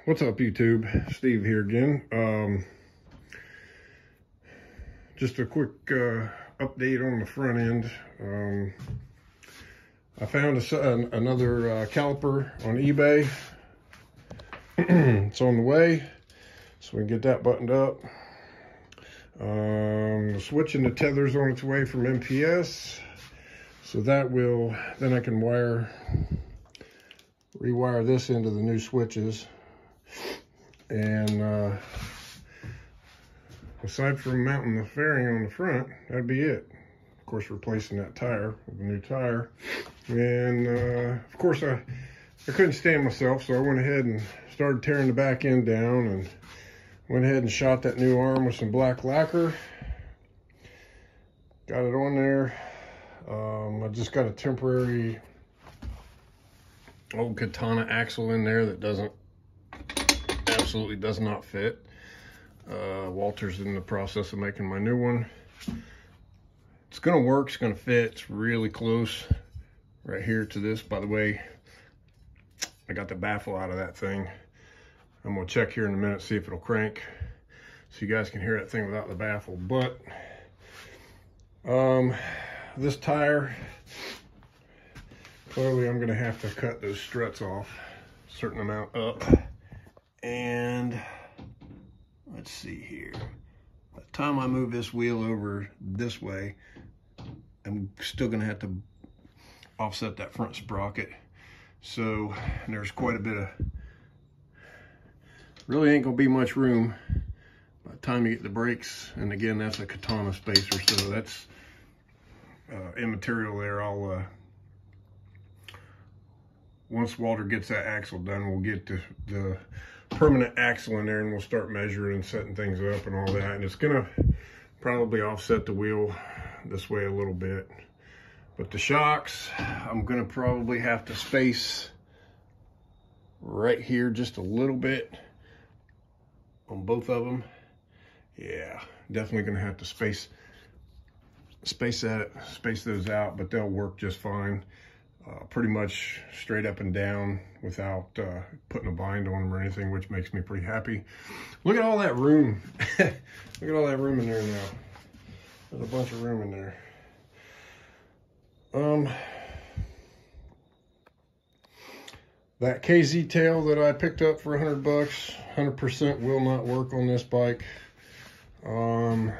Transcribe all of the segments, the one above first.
What's up, YouTube? Steve here again. Just a quick update on the front end. I found another caliper on eBay. It's on the way, so we can get that buttoned up. Switching the tethers on its way from MPS, so that will, then I can rewire this into the new switches. And aside from mounting the fairing on the front, that'd be it. Of course, replacing that tire with a new tire. And of course, I couldn't stand myself, so I went ahead and started tearing the back end down and went ahead and shot that new arm with some black lacquer. Got it on there. I just got a temporary old katana axle in there that absolutely does not fit. Walter's in the process of making my new one. It's gonna work, it's gonna fit. It's really close right here to this. By the way, I got the baffle out of that thing. I'm gonna check here in a minute, see if it'll crank, so you guys can hear that thing without the baffle. But this tire, clearly I'm gonna have to cut those struts off a certain amount up. And let's see here. By the time I move this wheel over this way, I'm still gonna have to offset that front sprocket. So there's quite a bit of, really ain't gonna be much room by the time you get the brakes. And again, that's a katana spacer, so that's immaterial there. I'll once Walter gets that axle done, we'll get the permanent axle in there and we'll start measuring and setting things up and all that. And it's gonna probably offset the wheel this way a little bit. But the shocks, I'm gonna probably have to space right here just a little bit on both of them. Yeah, definitely gonna have to space those out, but they'll work just fine. Pretty much straight up and down without putting a bind on them or anything, which makes me pretty happy. Look at all that room. Look at all that room in there now. There's a bunch of room in there. That KZ tail that I picked up for $100, 100% will not work on this bike. I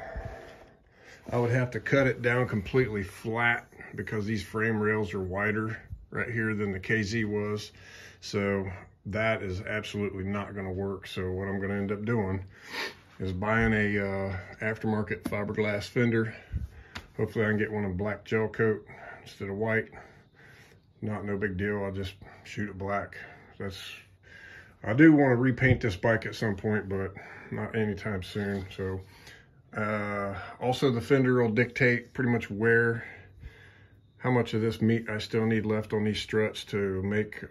would have to cut it down completely flat because these frame rails are wider right here than the KZ was. So that is absolutely not gonna work. So what I'm gonna end up doing is buying a aftermarket fiberglass fender. Hopefully I can get one in black gel coat instead of white. No big deal, I'll just shoot it black. I do wanna repaint this bike at some point, but not anytime soon. So also the fender will dictate pretty much how much of this meat I still need left on these struts to make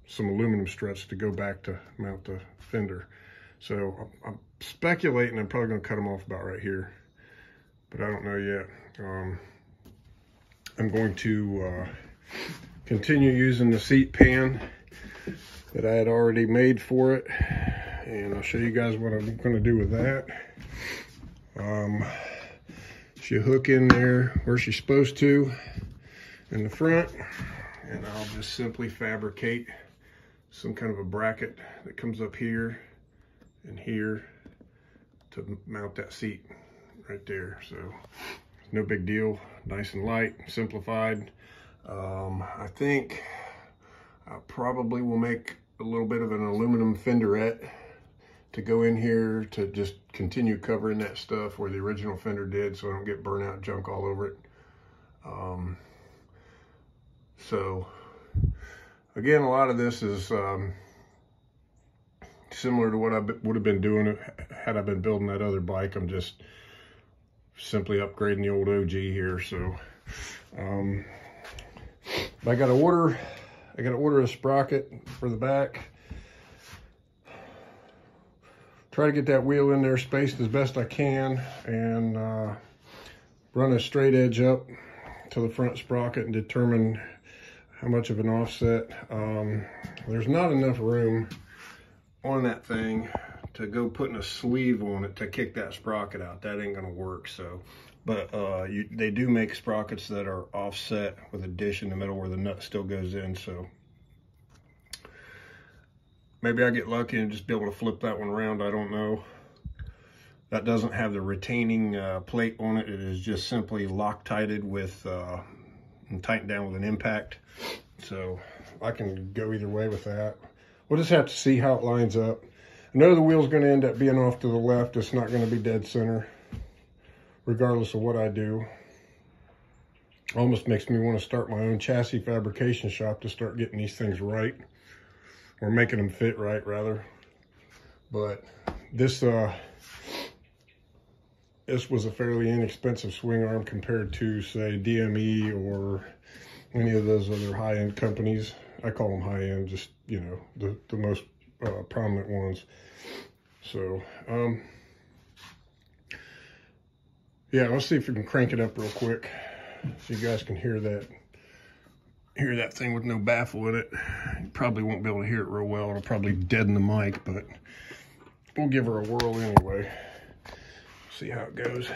some aluminum struts to go back to mount the fender. So I'm speculating I'm probably gonna cut them off about right here, but I don't know yet. I'm going to continue using the seat pan that I had already made for it, and I'll show you guys what I'm gonna do with that. She'll hook in there where she's supposed to in the front, and I'll just simply fabricate some kind of a bracket that comes up here and here to mount that seat right there. So no big deal, nice and light, simplified. I think I probably will make a little bit of an aluminum fenderette to go in here to just continue covering that stuff where the original fender did, so I don't get burnout junk all over it. So again, a lot of this is similar to what I would have been doing had I been building that other bike. I'm just simply upgrading the old OG here. So I got to order a sprocket for the back. Try to get that wheel in there spaced as best I can, and run a straight edge up to the front sprocket and determine how much of an offset. There's not enough room on that thing to go putting a sleeve on it to kick that sprocket out. That ain't gonna work. So, but they do make sprockets that are offset with a dish in the middle where the nut still goes in. So maybe I get lucky and just be able to flip that one around. I don't know. That doesn't have the retaining plate on it. It is just simply Loctited with and tightened down with an impact. So I can go either way with that. We'll just have to see how it lines up. I know the wheel's going to end up being off to the left. It's not going to be dead center, regardless of what I do. Almost makes me want to start my own chassis fabrication shop to start getting these things right, or making them fit right, rather. But this was a fairly inexpensive swing arm compared to, say, DME or any of those other high-end companies. I call them high-end, just, you know, the most prominent ones. So, yeah, let's see if we can crank it up real quick so you guys can hear that thing with no baffle in it. You probably won't be able to hear it real well. It'll probably deaden the mic, but we'll give her a whirl anyway. See how it goes.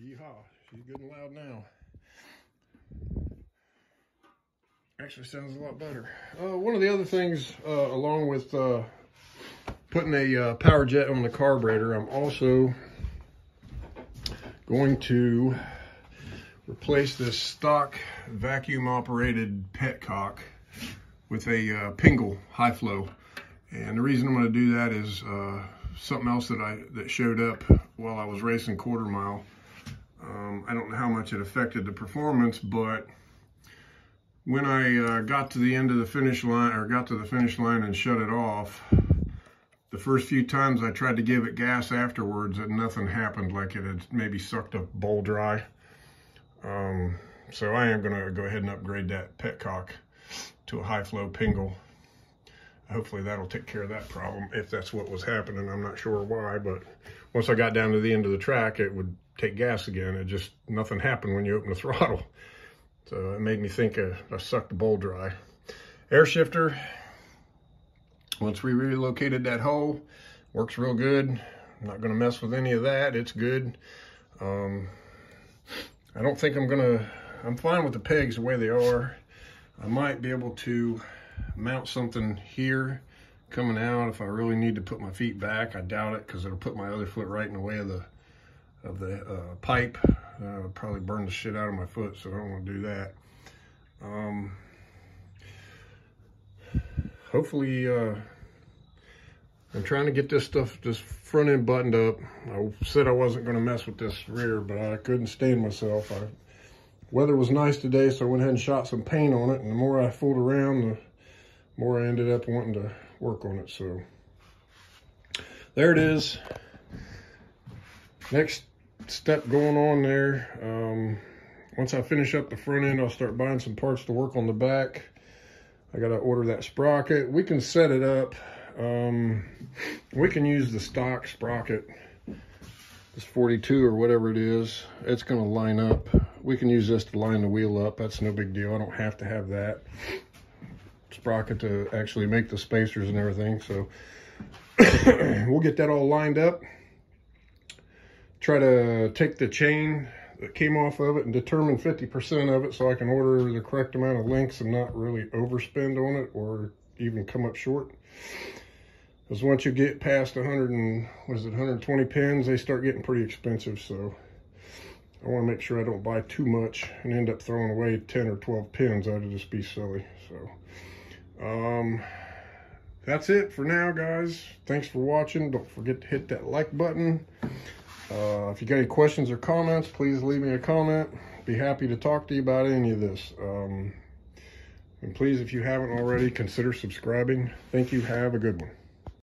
Yeehaw, she's good and loud now. Actually sounds a lot better. One of the other things, along with putting a power jet on the carburetor, I'm also going to replace this stock vacuum operated petcock with a Pingle high flow. And the reason I'm going to do that is something else that showed up while I was racing quarter mile. I don't know how much it affected the performance, but when I got to the end of the finish line, or got to the finish line and shut it off, the first few times I tried to give it gas afterwards and nothing happened, like it had maybe sucked up bowl dry. So I am going to go ahead and upgrade that petcock to a high flow Pingle. Hopefully that'll take care of that problem, if that's what was happening. I'm not sure why, but once I got down to the end of the track, it would take gas again. It just, nothing happened when you open the throttle. So it made me think I sucked the bowl dry. Air shifter, once we relocated that hole, works real good. I'm not gonna mess with any of that, it's good. I don't think I'm fine with the pegs the way they are. I might be able to mount something here coming out if I really need to put my feet back. I doubt it, because it'll put my other foot right in the way of the pipe. It'll probably burn the shit out of my foot, so I don't want to do that. Hopefully, I'm trying to get this front end buttoned up. I said I wasn't going to mess with this rear, but I couldn't stand myself. Weather was nice today, so I went ahead and shot some paint on it, and the more I fooled around, the more I ended up wanting to work on it. So there it is. Next step going on there. Once I finish up the front end, I'll start buying some parts to work on the back. I got to order that sprocket. We can set it up. We can use the stock sprocket, this 42 or whatever it is. It's going to line up. We can use this to line the wheel up. That's no big deal. I don't have to have that sprocket to actually make the spacers and everything. So we'll get that all lined up. Try to take the chain that came off of it and determine 50% of it, so I can order the correct amount of links and not really overspend on it or even come up short. Because once you get past 120 pins, they start getting pretty expensive. So I want to make sure I don't buy too much and end up throwing away 10 or 12 pins. That would just be silly. So that's it for now, guys. Thanks for watching. Don't forget to hit that like button. If you got any questions or comments, please leave me a comment. Be happy to talk to you about any of this. And please, if you haven't already, consider subscribing. Thank you. Have a good one.